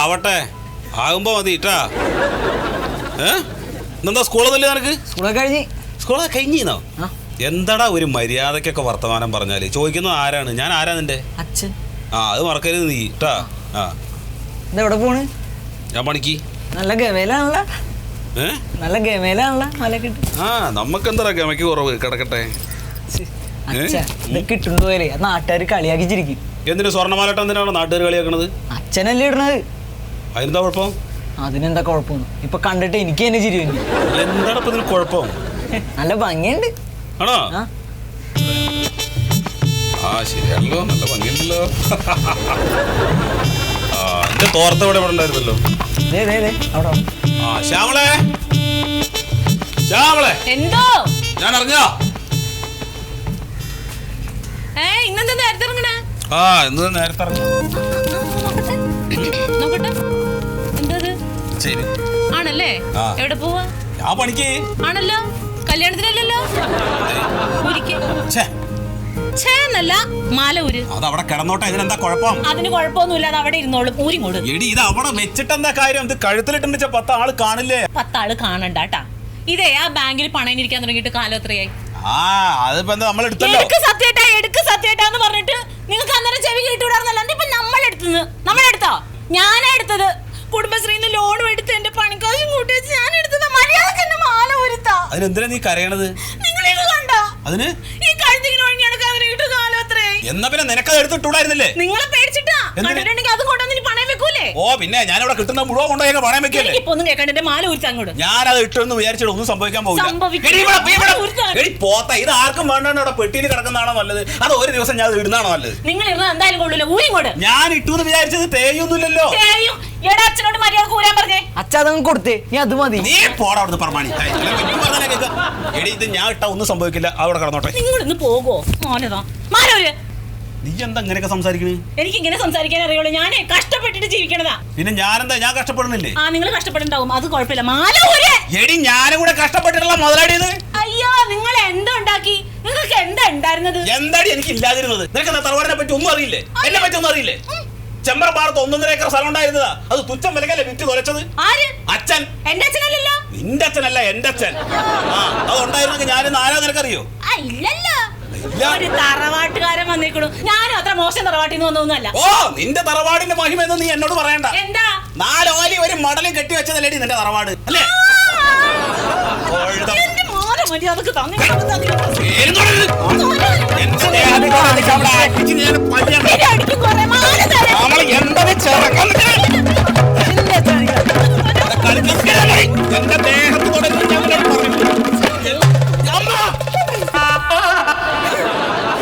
ആവട്ടെ ആകുമ്പോ മതി ഇട്ടാ. എന്താ സ്കൂളൊന്നുമില്ല നിനക്ക്? സ്കൂളൊക്കെ കഴിഞ്ഞോ? എന്താടാ ഒരു മര്യാദക്കൊക്കെ വർത്തമാനം പറഞ്ഞാല് ചോദിക്കുന്നത് ആരാണ്? ഞാൻ ആരാ നിന്റെ അച്ഛൻ? അത് മറക്കരുത് നീ ഇട്ടാ. എവിടെ പോണ്? ഞാൻ പണിക്ക്. നല്ല ഗമയിലാണല്ലോ. നമ്മക്കെന്താ ഗമയ്ക്ക് കുറവ്? കിടക്കട്ടെ. കിട്ടുണ്ടോ നാട്ടുകാർ കളിയാക്കിച്ചിരിക്കും. എന്തിനു സ്വർണ്ണമാലട്ട എന്തിനാണോ നാട്ടുകാർ കളിയാക്കണത്? അച്ഛനല്ലേ ഇടണത്. അതിനെന്താ കുഴപ്പം? അതിനെന്താ കുഴപ്പം? ഇപ്പൊ കണ്ടിട്ട് എനിക്ക് തന്നെ ചിരി വന്നു. എന്താണ് ഇപ്പൊ ഇതിന് കുഴപ്പം? നല്ല ഭംഗിയുണ്ട്. ആണോ? ശരിയാണല്ലോ, നല്ല ഭംഗിയുണ്ടല്ലോ. എന്റെ തോർത്ത ഇവിടെ ഉണ്ടായിരുന്നല്ലോ. ശ്യാമളെ, ശ്യാമളെ, എന്തോ ഞാൻ അറിഞ്ഞോ? ഇന്നെന്താ നേരത്തെ ഇറങ്ങണേ? ഇന്ന് നേരത്തെ നോക്കട്ടെ. എന്തത് ആണല്ലേ? എവിടെ പോവാ? ഞാൻ പണിക്ക്. ആണല്ലോ, കല്യാണത്തിനല്ലല്ലോ. ല്ല മാല ഊര്. അതവിടെ കിടന്നോട്ടെ. ഇതിനെന്താ കുഴപ്പം? അതിന് കുഴപ്പമൊന്നുമില്ല, അത് അവിടെ ഇരുന്നോളും. ഊരിങ്ങോട്. എടി ഇത് അവിടെ വെച്ചിട്ടെന്താ കാര്യം? ഇത് കഴുത്തിലിട്ടുണ്ട് 10 ആള് കാണില്ലേ? 10 ആള് കാണണ്ടാട്ടാ. ഇതേ ആ ബാങ്കിൽ പണയം ഇരിക്കാൻ തുടങ്ങിയിട്ട് കാലം എത്രയായി? അതിപ്പോ നമ്മൾ എടുത്തല്ലോ. എടുക്ക് സത്യേട്ടാന്ന് പറഞ്ഞിട്ട് നിങ്ങൾക്ക് അന്നേരം ചെവി കേട്ടുവിടാറുന്നല്ല. ഇപ്പൊ നമ്മളെടുത്തോ? ഞാനാ എടുത്തത്. കുടുംബശ്രീന്ന് ലോൺ എടുത്ത് എന്റെ പണിക്കാശും കൂട്ടി വെച്ച് ഞാൻ എടുത്തത്. മര്യാദക്ക് എന്നെ മാല ഒരുത്താ. അതിനെന്തിനാ നീ കരയണത്? നിങ്ങളിത് കണ്ടോ? അതിന് ഈ കഴുത്തിങ്ങനെ ഒഴിഞ്ഞെടുക്കാൻ കാലം എത്രയായി? എന്നാ പിന്നെ നിനക്കത് എടുത്തിട്ടൂടായിരുന്നില്ലേ? നിങ്ങളെ പേടിച്ചിട്ടാ. കണ്ടിട്ടുണ്ടെങ്കിൽ അതും കൊണ്ടുവന്ന് പണയം വെക്കൂലേ? പിന്നെ ഞാനിവിടെ കിട്ടുന്ന മുഴുവൻ കൊണ്ടുപോയി പണയം വെക്കല്ലേ? ഇപ്പൊ ഒന്നും കേൾക്കണ്ട, മാല ഊരിച്ചാ അങ്ങോട്ട്. ഞാനത് ഇട്ടെന്ന് വിചാരിച്ചിട്ട് ഒന്നും സംഭവിക്കാൻ പോകില്ല. ഇത് ആർക്കും വേണ്ടാണ്. ഇവിടെ പെട്ടിയിൽ കിടക്കുന്നതാണോ നല്ലത്? അത് ഒരു ദിവസം ഞാൻ ഇടുന്നതാണോ നല്ലത്? നിങ്ങൾ ഇരുന്ന് എന്തായാലും കൊള്ളൂല. ഊരിങ്ങോട്ട്. ഞാൻ ഇട്ടു എന്ന് വിചാരിച്ചത് തേയൊന്നുമില്ലല്ലോ. അച്ഛനോട് മര്യാദ ഊരാൻ പറഞ്ഞേ. അച്ഛൻ കൊടുത്തേ, നീ അത് മതി. നീ പോടാ അവിടുന്ന് പറമാണി. ഇത് ഞാൻ ഇട്ടാ ഒന്നും സംഭവിക്കില്ല. അവിടെ കിടന്നോട്ടെ. നിങ്ങൾ ഇന്ന് പോകോ? മാലൂര്. നീ എന്താ ഇങ്ങനെയൊക്കെ സംസാരിക്കണേ? എനിക്ക് ഇങ്ങനെ സംസാരിക്കാൻ അറിയുള്ളൂ. ഞാൻ കഷ്ടപ്പെട്ടിട്ട് ജീവിക്കണതാ. പിന്നെ ഞാനെന്താ? ഞാൻ കഷ്ടപ്പെടുന്നില്ലേ? നിങ്ങൾ കഷ്ടപ്പെട്ടുണ്ടാവും, അത് കുഴപ്പമില്ല. മാലൂര്. എടി ഞാനും കൂടെ കഷ്ടപ്പെട്ടിട്ടുള്ള മുതലാടിയത്. അയ്യോ, നിങ്ങൾ എന്താ ഉണ്ടാക്കി? നിങ്ങൾക്ക് എന്താ ഉണ്ടായിരുന്നത്? എന്താടി എനിക്ക് ഇല്ലാതിരുന്നത്? നിനക്ക് തറവാടിനെ പറ്റി ഒന്നും അറിയില്ലേ? എന്നെ പറ്റി ഒന്നും അറിയില്ലേ? ചെമ്പ്രപ്പാടത്ത് 1.5 ഏക്കർ സ്ഥലം ഉണ്ടായിരുന്നതാ. അത് തുച്ഛം വിലക്കല്ലേ വിറ്റ് തുലച്ചത്? അച്ഛൻ. എന്റെ അച്ഛനല്ലല്ലോ. നിന്റെ അച്ഛനല്ല, എന്റെ അച്ഛൻ. അത് ഉണ്ടായിരുന്നെങ്കിൽ ഞാനിന്ന് ആരാ നിനക്കറിയോ? ഇല്ലല്ലോ. ഒരു തറവാട്ടുകാരൻ വന്നേക്കണു. ഞാനും അത്ര മോശം തറവാട്ടിൽ നിന്ന് വന്നൊന്നുമല്ല. നിന്റെ തറവാടിന്റെ മഹിമ എന്ന് നീ എന്നോട് പറയണ്ട. എന്താ? 4 ഓലി ഒരു മടലും കെട്ടി വെച്ചതല്ലേടി നിന്റെ തറവാട് അല്ലേ?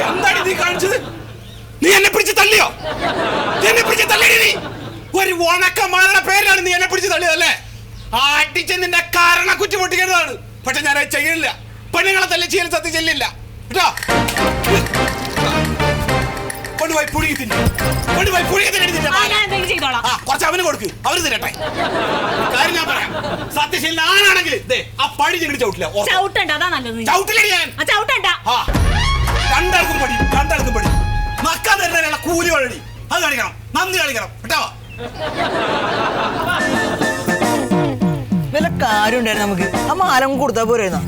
എന്താണ് നീ കാണിച്ചത്? നീ എന്നെ പിടിച്ച് തള്ളിയോ? എന്നെ പിടിച്ച് തള്ളിയ നീ ഒരു ഉണക്കമാരുടെ പേരിലാണ് നീ എന്നെ പിടിച്ച് തള്ളിയതല്ലേ? അടിച്ച് നിന്റെ കാരണ കുറ്റി പൊട്ടിക്കേണ്ടതാണ്. പക്ഷെ ഞാൻ അത് ചെയ്യില്ല. പെണ്ണുങ്ങളെ തല്ലി ചെയ്യൽ സത്യം ചെല്ലില്ല കേട്ടോ. കൊണ്ടുപോയി പുഴുകി തിന്നു. കുറച്ച് അവന് കൊടുക്ക്, അവര് തരട്ടെ. കാര്യം ഞാൻ പറയാം. സത്യശീലൻ ആണാണെങ്കിൽ ആ പടി ഞങ്ങൾ ചവിട്ടില്ല. ചവിട്ടില്ലേ ഞാൻ? രണ്ടാൾക്കും പടി. മക്കാൻ തരുന്നതിനുള്ള കൂലി വഴി അത് കാണിക്കണം. നന്ദി കാണിക്കണം കേട്ടോ. വല്ല കാര്യം ഉണ്ടായിരുന്നു നമുക്ക്. ആ മാലം കൊടുത്താ പോരാ.